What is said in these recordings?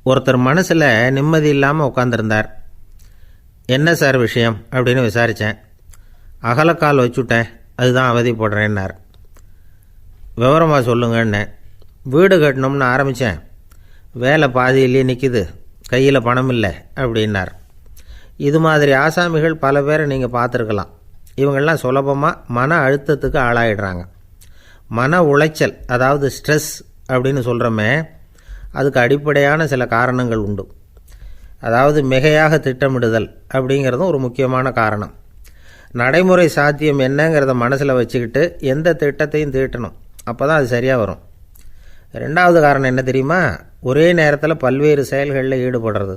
ஒருத்தர் மனசில் நிம்மதி இல்லாமல் உட்காந்துருந்தார். என்ன சார் விஷயம் அப்படின்னு விசாரித்தேன். அகலக்கால் வச்சுட்டேன், அதுதான் அவதிப்படுறேன்னார். விவரமாக சொல்லுங்கன்னேன். வீடு கட்டணும்னு ஆரம்பித்தேன், வேலை பாதியிலேயே நிற்கிது, கையில் பணம் இல்லை அப்படின்னார். இது மாதிரி ஆசாமிகள் பல பேரை நீங்கள் பார்த்துருக்கலாம். இவங்கெல்லாம் சுலபமாக மன அழுத்தத்துக்கு ஆளாயிடுறாங்க. மன உளைச்சல், அதாவது ஸ்ட்ரெஸ் அப்படின்னு சொல்கிறோமே, அதுக்கு அடிப்படையான சில காரணங்கள் உண்டு. அதாவது மிகையாக திட்டமிடுதல் அப்படிங்கிறதும் ஒரு முக்கியமான காரணம். நடைமுறை சாத்தியம் என்னங்கிறத மனசில் வச்சுக்கிட்டு எந்த திட்டத்தையும் தீட்டணும், அப்போ தான் அது சரியாக வரும். ரெண்டாவது காரணம் என்ன தெரியுமா? ஒரே நேரத்தில் பல்வேறு செயல்களில் ஈடுபடுறது.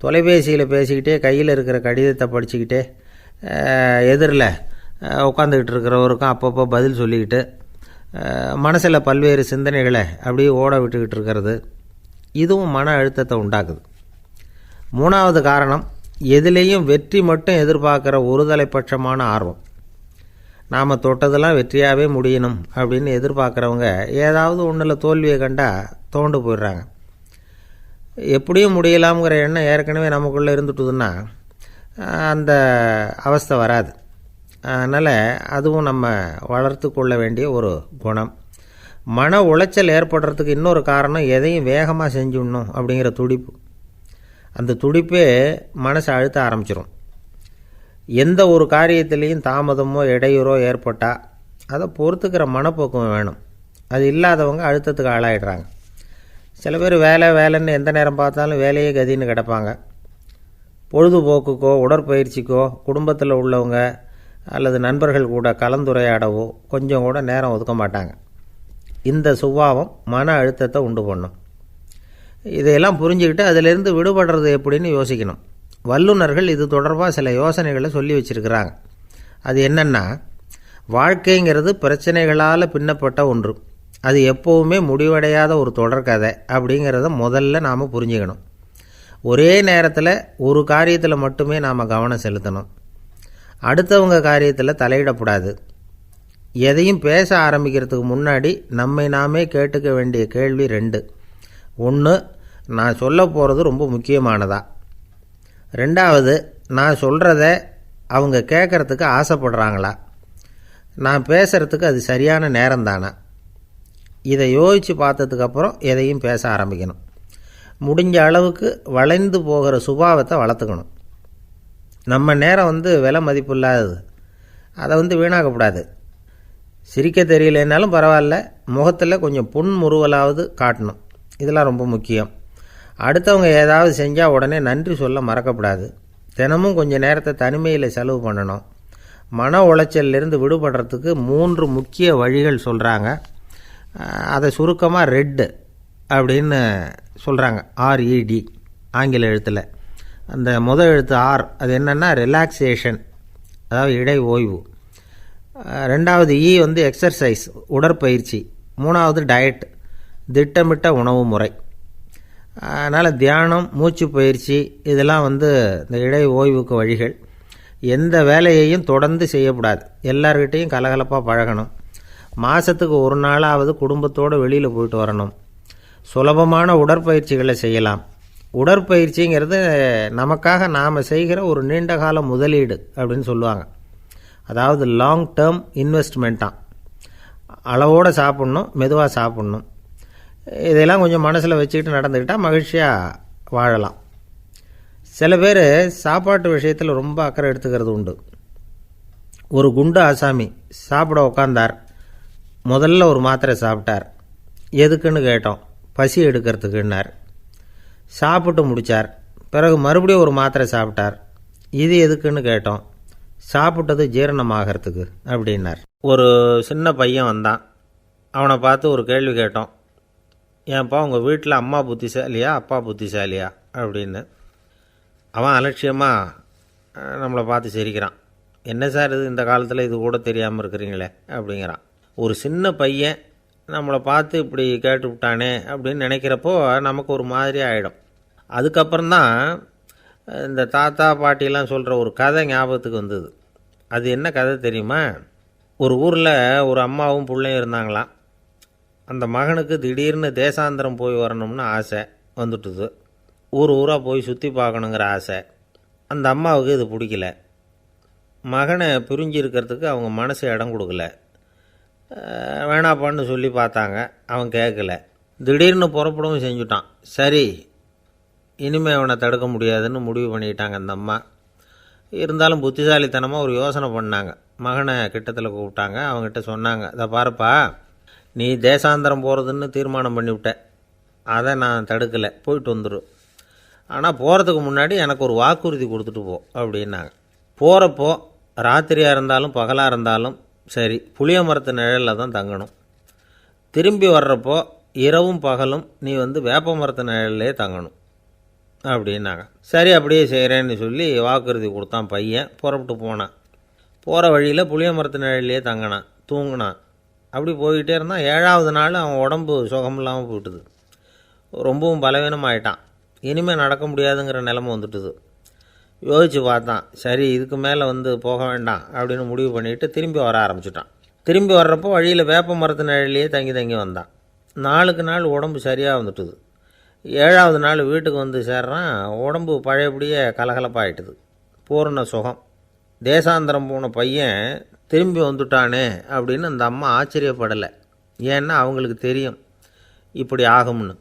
தொலைபேசியில் பேசிக்கிட்டே கையில் இருக்கிற கடிதத்தை படிச்சுக்கிட்டே எதிரில் உட்காந்துக்கிட்டு இருக்கிறவருக்கும் அப்பப்போ பதில் சொல்லிக்கிட்டு மனசில் பல்வேறு சிந்தனைகளை அப்படியே ஓட விட்டுக்கிட்டு இருக்கிறது, இதுவும் மன அழுத்தத்தை உண்டாக்குது. மூணாவது காரணம், எதிலேயும் வெற்றி மட்டும் எதிர்பார்க்குற ஒருதலைப்பட்சமான ஆர்வம். நாம் தொட்டதெல்லாம் வெற்றியாகவே முடியணும் அப்படின்னு எதிர்பார்க்குறவங்க ஏதாவது ஒன்றில் தோல்வியை கண்டால் தோண்டு போயிடுறாங்க. எப்படியும் முடியலாம்ங்கிற எண்ணம் ஏற்கனவே நமக்குள்ளே இருந்துட்டுதுன்னா அந்த அவஸ்தை வராது. அதனால் அதுவும் நம்ம வளர்த்து கொள்ள வேண்டிய ஒரு குணம். மன உளைச்சல் ஏற்படுறதுக்கு இன்னொரு காரணம், எதையும் வேகமாக செஞ்சுடணும் அப்படிங்கிற துடிப்பு. அந்த துடிப்பே மனசை அழுத்த ஆரம்பிச்சிடும். எந்த ஒரு காரியத்திலையும் தாமதமோ இடையூறோ ஏற்பட்டால் அதை பொறுத்துக்கிற மனப்போக்கம் வேணும். அது இல்லாதவங்க அழுத்தத்துக்கு ஆளாயிடுறாங்க. சில பேர் வேலைன்னு எந்த நேரம் பார்த்தாலும் வேலையே கதின்னு கிடப்பாங்க. பொழுதுபோக்குக்கோ உடற்பயிற்சிக்கோ குடும்பத்தில் உள்ளவங்க அல்லது நண்பர்கள் கூட கலந்துரையாடவோ கொஞ்சம் கூட நேரம் ஒதுக்க மாட்டாங்க. இந்த சுபாவம் மன அழுத்தத்தை உண்டு பண்ணும். இதையெல்லாம் புரிஞ்சுக்கிட்டு அதிலிருந்து விடுபடுறது எப்படின்னு யோசிக்கணும். வல்லுநர்கள் இது தொடர்பாக சில யோசனைகளை சொல்லி வச்சுருக்கிறாங்க. அது என்னென்னா, வாழ்க்கைங்கிறது பிரச்சனைகளால் பின்னப்பட்ட ஒன்று. அது எப்போவுமே முடிவடையாத ஒரு தொடர்கதை அப்படிங்கிறத முதல்ல நாம் புரிஞ்சுக்கணும். ஒரே நேரத்தில் ஒரு காரியத்தில் மட்டுமே நாம் கவனம் செலுத்தணும். அடுத்தவங்க காரியத்தில் தலையிடக்கூடாது. எதையும் பேச ஆரம்பிக்கிறதுக்கு முன்னாடி நம்மை நாமே கேட்டுக்க வேண்டிய கேள்வி 2. 1, நான் சொல்ல போகிறது ரொம்ப முக்கியமானதா? 2வது, நான் சொல்கிறத அவங்க கேட்குறதுக்கு ஆசைப்படுறாங்களா? நான் பேசுகிறதுக்கு அது சரியான நேரம் தானா? இதை யோசித்து பார்த்ததுக்கப்புறம் எதையும் பேச ஆரம்பிக்கணும். முடிஞ்ச அளவுக்கு வளைந்து போகிற சுபாவத்தை வளர்த்துக்கணும். நம்ம நேரம் விலை மதிப்பு இல்லாதது, அதை வீணாக்கக்கூடாது. சிரிக்க தெரியலனாலும் பரவாயில்ல, முகத்தில் கொஞ்சம் புன்முறுவலாவது காட்டணும். இதெல்லாம் ரொம்ப முக்கியம். அடுத்தவங்க ஏதாவது செஞ்சால் உடனே நன்றி சொல்ல மறக்கக்கூடாது. தினமும் கொஞ்சம் நேரத்தை தனிமையில் செலவு பண்ணணும். மன உளைச்சலிருந்து விடுபடுறதுக்கு 3 முக்கிய வழிகள் சொல்கிறாங்க. அதை சுருக்கமாக ரெட் அப்படின்னு சொல்கிறாங்க. RED ஆங்கில எழுத்தில். அந்த முதல் எழுத்து R, அது என்னென்னா ரிலாக்ஸேஷன், அதாவது இடை ஓய்வு. 2வது E எக்ஸர்சைஸ், உடற்பயிற்சி. 3வது டயட், திட்டமிட்ட உணவு முறை. அதனால் தியானம், மூச்சு பயிற்சி இதெல்லாம் இந்த இடை ஓய்வுக்கு வழிகள். எந்த வேலையையும் தொடர்ந்து செய்யக்கூடாது. எல்லார்கிட்டையும் கலகலப்பாக பழகணும். மாதத்துக்கு ஒரு நாளாவது குடும்பத்தோடு வெளியில் போயிட்டு வரணும். சுலபமான உடற்பயிற்சிகளை செய்யலாம். உடற்பயிற்சிங்கிறது நமக்காக நாம் செய்கிற ஒரு நீண்டகால முதலீடு அப்படின்னு சொல்லுவாங்க. அதாவது லாங் டேர்ம் இன்வெஸ்ட்மெண்ட்டாக. அளவோடு சாப்பிட்ணும், மெதுவாக சாப்பிட்ணும். இதெல்லாம் கொஞ்சம் மனசில் வச்சுக்கிட்டு நடந்துக்கிட்டால் மகிழ்ச்சியாக வாழலாம். சில பேர் சாப்பாட்டு விஷயத்தில் ரொம்ப அக்கறை எடுத்துக்கிறது உண்டு. ஒரு குண்டு ஆசாமி சாப்பிட உட்காந்தார். முதல்ல ஒரு மாத்திரை சாப்பிட்டார். எதுக்குன்னு கேட்டோம். பசி எடுக்கிறதுக்குன்னார். சாப்பிட்டு முடித்தார். பிறகு மறுபடியும் ஒரு மாத்திரை சாப்பிட்டார். இது எதுக்குன்னு கேட்டோம். சாப்பிட்டது ஜீரணமாகறதுக்கு அப்படின்னார். ஒரு சின்ன பையன் வந்தான். அவனை பார்த்து ஒரு கேள்வி கேட்டோம். ஏன்ப்பா உங்கள் வீட்டில் அம்மா புத்திசாலியா அப்பா புத்திசாலியா அப்படின்னு. அவன் அலட்சியமாக நம்மளை பார்த்து சிரிக்கிறான். என்ன சார் இது, இந்த காலத்தில் இது கூட தெரியாமல் இருக்கிறீங்களே அப்படிங்கிறான். ஒரு சின்ன பையன் நம்மளை பார்த்து இப்படி கேட்டு விட்டானே அப்படின்னு நினைக்கிறப்போ நமக்கு ஒரு மாதிரி ஆகிடும். அதுக்கப்புறம்தான் இந்த தாத்தா பாட்டிலாம் சொல்கிற ஒரு கதை ஞாபகத்துக்கு வந்தது. அது என்ன கதை தெரியுமா? ஒரு ஊரில் ஒரு அம்மாவும் பிள்ளையும் இருந்தாங்களாம். அந்த மகனுக்கு திடீர்னு தேசாந்திரம் போய் வரணும்னு ஆசை. வந்துட்டுது. ஊர் ஊராக போய் சுற்றி பார்க்கணுங்கிற ஆசை. அந்த அம்மாவுக்கு இது பிடிக்கல. மகனை பிரிஞ்சு இருக்கிறதுக்கு அவங்க மனசு இடம் கொடுக்கல. வேணாப்பான்னு சொல்லி பார்த்தாங்க, அவன் கேட்கல. திடீர்னு புறப்படவும் செஞ்சுட்டான். சரி, இனிமேல் அவனை தடுக்க முடியாதுன்னு முடிவு பண்ணிட்டாங்க அந்த அம்மா. இருந்தாலும் புத்திசாலித்தனமாக ஒரு யோசனை பண்ணாங்க. மகனை கிட்டத்தில் கூப்பிட்டாங்க. அவங்ககிட்ட சொன்னாங்க, இதை பாருப்பா, நீ தேசாந்தரம் போகிறதுன்னு தீர்மானம் பண்ணிவிட்ட, அதை நான் தடுக்கலை, போயிட்டு வந்துடும். ஆனால் போகிறதுக்கு முன்னாடி எனக்கு ஒரு வாக்குறுதி கொடுத்துட்டு போ அப்படின்னாங்க. போகிறப்போ ராத்திரியாக இருந்தாலும் பகலாக இருந்தாலும் சரி, புளிய மரத்து நிழலில் தான் தங்கணும். திரும்பி வர்றப்போ இரவும் பகலும் நீ வேப்ப மரத்து நிழல்லே தங்கணும் அப்படின்னாங்க. சரி, அப்படியே செய்கிறேன்னு சொல்லி வாக்குறுதி கொடுத்தான் பையன். புறப்பட்டு போனான். போகிற வழியில் புளிய மரத்து நிழல்லையே தங்கினான், தூங்கினான். அப்படி போய்கிட்டே இருந்தான். 7ஆவது நாள் அவன் உடம்பு சுகமில்லாமல் போயிட்டுது. ரொம்பவும் பலவீனமாயிட்டான். இனிமேல் நடக்க முடியாதுங்கிற நிலைமை வந்துட்டுது. யோசித்து பார்த்தான். சரி, இதுக்கு மேலே போக வேண்டாம் அப்படின்னு முடிவு பண்ணிவிட்டு திரும்பி வர ஆரம்பிச்சிட்டான். திரும்பி வர்றப்போ வழியில் வேப்ப மரத்து நிழல்லையே தங்கி வந்தான். நாளுக்கு நாள் உடம்பு சரியாக வந்துட்டுது. 7ஆவது நாள் வீட்டுக்கு சேர்றான். உடம்பு பழையபடியே கலகலப்பாயிட்டுது. பூர்ண சுகம். தேசாந்திரம் போன பையன் திரும்பி வந்துட்டானே அப்படின்னு அந்த அம்மா ஆச்சரியப்படலை. ஏன்னா அவங்களுக்கு தெரியும் இப்படி ஆகும்னு.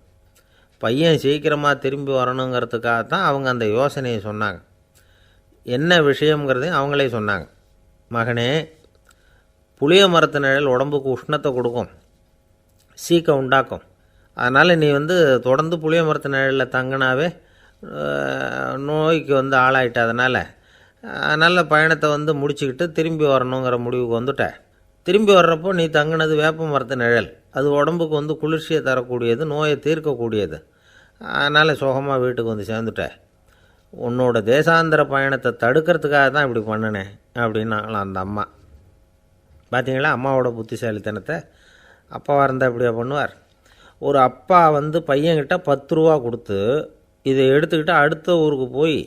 பையன் சீக்கிரமாக திரும்பி வரணுங்கிறதுக்காகத்தான் அவங்க அந்த யோசனையை சொன்னாங்க. என்ன விஷயங்கிறதையும் அவங்களே சொன்னாங்க. மகனே, புளிய மரத்து நிழல் உடம்புக்கு உஷ்ணத்தை கொடுக்கும், சீக்கம் உண்டாக்கும். அதனால் நீ தொடர்ந்து புளிய மரத்து நிழலில் தங்கினாவே நோய்க்கு ஆளாயிட்ட. அதனால் நல்ல பயணத்தை முடிச்சுக்கிட்டு திரும்பி வரணுங்கிற முடிவுக்கு வந்துட்ட. திரும்பி வர்றப்போ நீ தங்கினது வேப்ப மரத்து நிழல். அது உடம்புக்கு குளிர்ச்சியை தரக்கூடியது, நோயை தீர்க்கக்கூடியது. அதனால் சுகமாக வீட்டுக்கு சேர்ந்துட்ட. உன்னோட தேசாந்திர பயணத்தை தடுக்கிறதுக்காக தான் இப்படி பண்ணினேன் அப்படின்னாங்களாம் அந்த அம்மா. பார்த்தீங்களா அம்மாவோட புத்திசாலித்தனத்தை? அப்பாவாக இருந்தால் இப்படியா பண்ணுவார்? ஒரு அப்பா பையன்கிட்ட 10 ரூபா கொடுத்து இதை எடுத்துக்கிட்டு அடுத்த ஊருக்கு போய்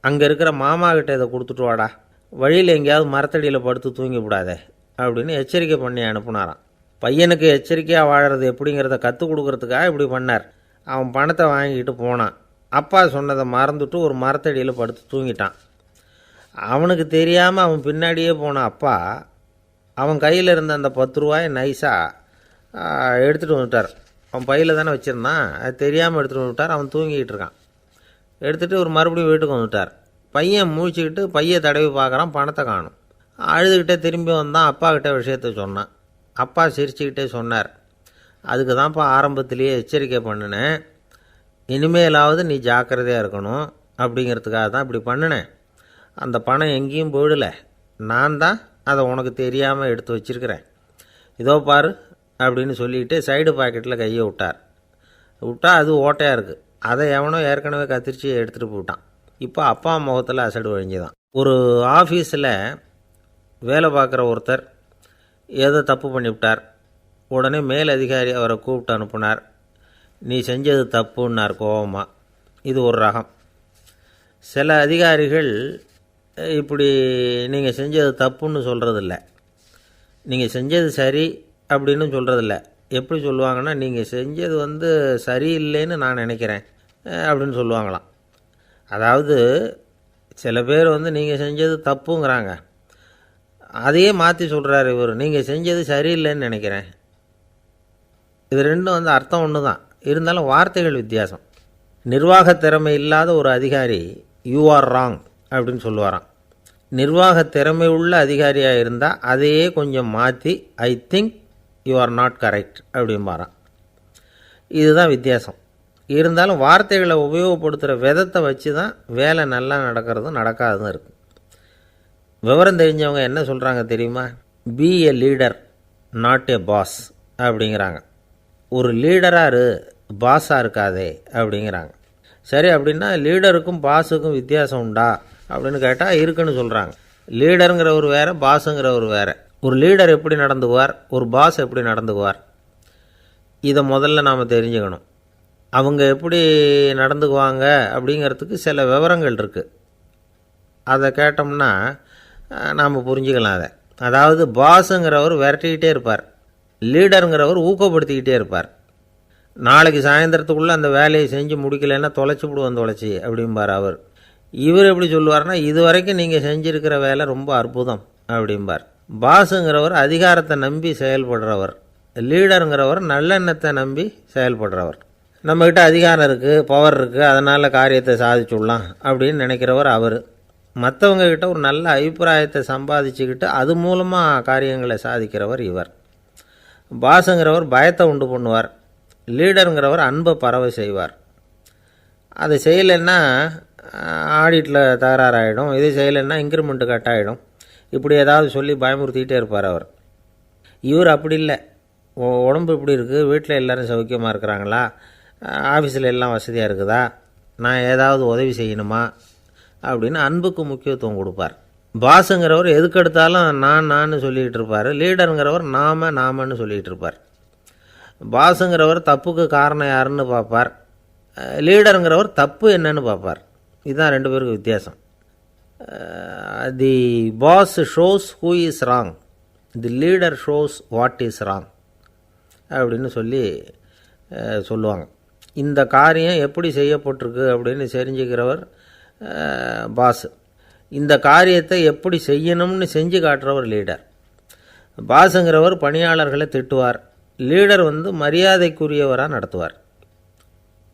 அங்கே இருக்கிற மாமா கிட்ட இதை கொடுத்துட்டு வாடா, வழியில் எங்கேயாவது மரத்தடியில் படுத்து தூங்கி விடாதே அப்படின்னு எச்சரிக்கை பண்ணி அனுப்புனாராம். பையனுக்கு எச்சரிக்கையாக வாழறது எப்படிங்கிறத கற்றுக் கொடுக்கறதுக்காக இப்படி பண்ணார். அவன் பணத்தை வாங்கிக்கிட்டு போனான். அப்பா சொன்னதை மறந்துட்டு ஒரு மரத்தடியில் படுத்து தூங்கிட்டான். அவனுக்கு தெரியாமல் அவன் பின்னாடியே போன அப்பா அவன் கையில் இருந்த அந்த 10 ரூபாயை நைஸாக எடுத்துகிட்டு வந்துட்டார். அவன் பையில் தானே வச்சுருந்தான், அது தெரியாமல் எடுத்துகிட்டு வந்துட்டார். அவன் தூங்கிக்கிட்டு இருக்கான். எடுத்துகிட்டு ஒரு மறுபடியும் வீட்டுக்கு வந்துட்டார். பையன் முழிச்சுக்கிட்டு பையை தடவி பார்க்குறான், பணத்தை காணும். அழுதுகிட்டே திரும்பி வந்தான். அப்பா கிட்டே விஷயத்த சொன்னான். அப்பா சிரிச்சுக்கிட்டே சொன்னார், அதுக்கு தான்ப்பா ஆரம்பத்திலேயே எச்சரிக்கை பண்ணினேன், இனிமேலாவது நீ ஜாக்கிரதையாக இருக்கணும் அப்படிங்கிறதுக்காக தான் இப்படி பண்ணினேன். அந்த பணம் எங்கேயும் போயிடலை, நான் தான் அதை உனக்கு தெரியாமல் எடுத்து வச்சிருக்கிறேன். இதோ பாரு அப்படின்னு சொல்லிக்கிட்டு சைடு பாக்கெட்டில் கையை விட்டா அது ஓட்டையாக இருக்குது. அதை எவனோ ஏற்கனவே கத்திரிச்சு எடுத்துகிட்டு போட்டான். இப்போ அப்பா முகத்தில் அசடு வழிஞ்சுதான். ஒரு ஆஃபீஸில் வேலை பார்க்குற ஒருத்தர் ஏதோ தப்பு பண்ணிவிட்டார். உடனே மேல் அதிகாரி அவரை கூப்பிட்டு அனுப்புனார். நீ செஞ்சது தப்புன்னார் கோபமாக. இது ஒரு ரகம். சில அதிகாரிகள் இப்படி நீங்கள் செஞ்சது தப்புன்னு சொல்கிறதில்ல, நீங்கள் செஞ்சது சரி அப்படின்னு சொல்கிறதில்ல. எப்படி சொல்லுவாங்கன்னா, நீங்கள் செஞ்சது சரியில்லைன்னு நான் நினைக்கிறேன் அப்படின்னு சொல்லுவாங்களாம். அதாவது சில பேர் நீங்கள் செஞ்சது தப்புங்கிறாங்க, அதையே மாற்றி சொல்கிறாரு இவர், நீங்கள் செஞ்சது சரியில்லைன்னு நினைக்கிறேன். இது ரெண்டும் அர்த்தம் ஒன்று தான், இருந்தாலும் வார்த்தைகள் வித்தியாசம். நிர்வாக திறமை இல்லாத ஒரு அதிகாரி யூ ஆர் ராங் அப்படின்னு சொல்லுவாராம். நிர்வாக திறமை உள்ள அதிகாரியாக இருந்தால் அதையே கொஞ்சம் மாற்றி I think you are not correct அப்படிம்பாரான். இதுதான் வித்தியாசம். இருந்தாலும் வார்த்தைகளை உபயோகப்படுத்துகிற விதத்தை வச்சு தான் வேலை நல்லா நடக்கிறதும் நடக்காததும் இருக்குது. விவரம் தெரிஞ்சவங்க என்ன சொல்கிறாங்க தெரியுமா? Be a leader not a boss அப்படிங்கிறாங்க. ஒரு லீடராக பாஸாக இருக்காதே அப்படிங்கிறாங்க. சரி, அப்படின்னா லீடருக்கும் பாஸுக்கும் வித்தியாசம் உண்டா அப்படின்னு கேட்டால் இருக்குன்னு சொல்கிறாங்க. லீடருங்கிறவர் வேறு, பாஸுங்கிறவர் வேறு. ஒரு லீடர் எப்படி நடந்துக்குவார், ஒரு பாஸ் எப்படி நடந்துக்குவார், இதை முதல்ல நாம் தெரிஞ்சுக்கணும். அவங்க எப்படி நடந்துக்குவாங்க அப்படிங்கிறதுக்கு சில விவரங்கள் இருக்குது. அதை கேட்டோம்னா நாம் புரிஞ்சுக்கலாம் அதை. அதாவது பாஸுங்கிறவர் விரட்டிக்கிட்டே இருப்பார், லீடருங்கிறவர் ஊக்கப்படுத்திக்கிட்டே இருப்பார். நாளைக்கு சாயந்தரத்துக்குள்ளே அந்த வேலையை செஞ்சு முடிக்கலைன்னா தொலைச்சி விடுவோம் தொலைச்சி அப்படிம்பார் அவர். இவர் எப்படி சொல்லுவார்னா, இது வரைக்கும் நீங்கள் செஞ்சுருக்கிற வேலை ரொம்ப அற்புதம் அப்படிம்பார். பாஸுங்கிறவர் அதிகாரத்தை நம்பி செயல்படுறவர், லீடருங்கிறவர் நல்லெண்ணத்தை நம்பி செயல்படுறவர். நம்மக்கிட்ட அதிகாரம் இருக்குது, பவர் இருக்குது, அதனால் காரியத்தை சாதிச்சுடலாம் அப்படின்னு நினைக்கிறவர் அவர். மற்றவங்கக்கிட்ட ஒரு நல்ல அபிப்பிராயத்தை சம்பாதிச்சுக்கிட்டு அது மூலமாக காரியங்களை சாதிக்கிறவர் இவர். பாஸுங்கிறவர் பயத்தை உண்டு பண்ணுவார், லீடருங்கிறவர் அன்பை பரவ செய்வார். அதை செய்யலைன்னா ஆடிட்டில் தகராறாயிடும், இது செய்யலைன்னா இன்க்ரிமெண்ட்டு கட் ஆகிடும், இப்படி ஏதாவது சொல்லி பயமுறுத்திக்கிட்டே இருப்பார் அவர். இவர் அப்படி இல்லை. உடம்பு இப்படி இருக்குது, வீட்டில் எல்லோரும் சௌக்கியமாக இருக்கிறாங்களா, ஆஃபீஸில் எல்லாம் வசதியாக இருக்குதா, நான் ஏதாவது உதவி செய்யணுமா அப்படின்னு அன்புக்கு முக்கியத்துவம் கொடுப்பார். பாஸுங்கிறவர் எதுக்கெடுத்தாலும் நான் சொல்லிகிட்டு இருப்பார், லீடருங்கிறவர் நாமன்னு சொல்லிகிட்டு இருப்பார். பாஸுங்கிறவர் தப்புக்கு காரணம் யாருன்னு பார்ப்பார், லீடருங்கிறவர் தப்பு என்னன்னு பார்ப்பார். இதுதான் ரெண்டு பேருக்கு வித்தியாசம். The boss shows who is wrong, the leader shows what is wrong அப்படின்னு சொல்லுவாங்க. இந்த காரியம் எப்படி செய்யப்பட்டிருக்கு அப்படின்னு தெரிஞ்சுக்கிறவர் பாஸ். இந்த காரியத்தை எப்படி செய்யணும்னு செஞ்சு காட்டுறவர் லீடர். பாஸுங்கிறவர் பணியாளர்களை திட்டுவார், லீடர் மரியாதைக்குரியவராக நடத்துவார்,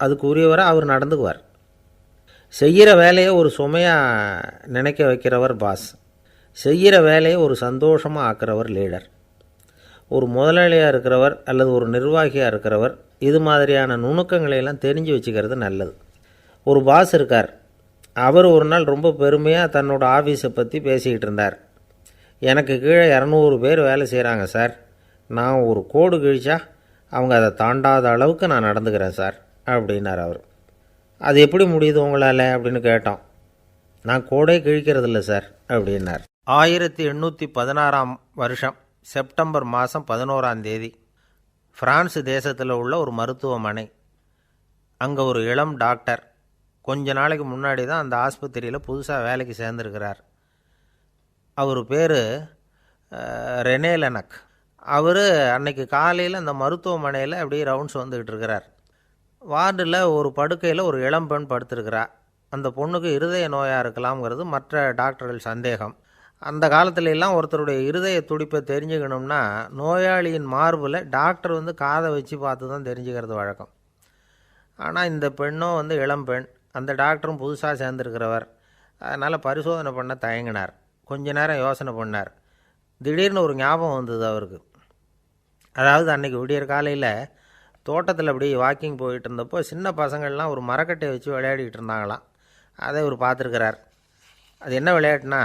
அதுக்குரியவராக அவர் நடந்துக்குவார். செய்கிற வேலையை ஒரு சுமையாக நினைக்க வைக்கிறவர் பாஸ், செய்கிற வேலையை ஒரு சந்தோஷமாக ஆக்கிறவர் லீடர். ஒரு முதலாளியாக இருக்கிறவர் அல்லது ஒரு நிர்வாகியாக இருக்கிறவர் இது மாதிரியான நுணுக்கங்களையெல்லாம் தெரிஞ்சு வச்சுக்கிறது நல்லது. ஒரு பாஸ் இருக்கார், அவர் ஒரு நாள் ரொம்ப பெருமையாக தன்னோட ஆஃபீஸை பற்றி பேசிக்கிட்டு இருந்தார். எனக்கு கீழே 200 பேர் வேலை செய்கிறாங்க சார், நான் ஒரு கோடு கிழிச்சா அவங்க அதை தாண்டாத அளவுக்கு நான் நடந்துக்கிறேன் சார் அப்படின்னார் அவர். அது எப்படி முடியுது உங்களால் அப்படின்னு கேட்டோம். நான் கோடே கிழிக்கிறதில்ல சார் அப்படின்னார். 1816 வருஷம் செப்டம்பர் மாதம் 11 பிரான்ஸ் தேசத்தில் உள்ள ஒரு மருத்துவமனை. அங்கே ஒரு இளம் டாக்டர் கொஞ்ச நாளைக்கு முன்னாடி தான் அந்த ஆஸ்பத்திரியில் புதுசாக வேலைக்கு சேர்ந்துருக்கிறார். அவர் பேர் ரெனே லெனக். அவர் அன்னைக்கு காலையில் அந்த மருத்துவமனையில் அப்படியே ரவுண்ட்ஸ் வந்துக்கிட்டு இருக்கிறார். வார்டில் ஒரு படுக்கையில் ஒரு இளம் பெண் படுத்திருக்கிறா. அந்த பொண்ணுக்கு இருதய நோயாக இருக்கலாம்ங்கிறது மற்ற டாக்டர்கள் சந்தேகம். அந்த காலத்துல எல்லாம் ஒருத்தருடைய இருதய துடிப்பை தெரிஞ்சுக்கணும்னா நோயாளியின் மார்பில் டாக்டர் காதை வச்சு பார்த்து தான் தெரிஞ்சுக்கிறது வழக்கம். ஆனால் இந்த பெண்ணும் இளம் பெண், அந்த டாக்டரும் புதுசாக சேர்ந்துருக்கிறவர். அதனால் பரிசோதனை பண்ண தயங்கினார். கொஞ்ச நேரம் யோசனை பண்ணார். திடீர்னு ஒரு ஞாபகம் வந்தது அவருக்கு. அதாவது அன்றைக்கி விடியற் காலையில் தோட்டத்தில் அப்படி வாக்கிங் போயிட்டு இருந்தப்போ சின்ன பசங்கள்லாம் ஒரு மரக்கட்டையை வச்சு விளையாடிக்கிட்டு இருந்தாங்களாம். அதை இவர் பார்த்துருக்கிறார். அது என்ன விளையாட்டுனா,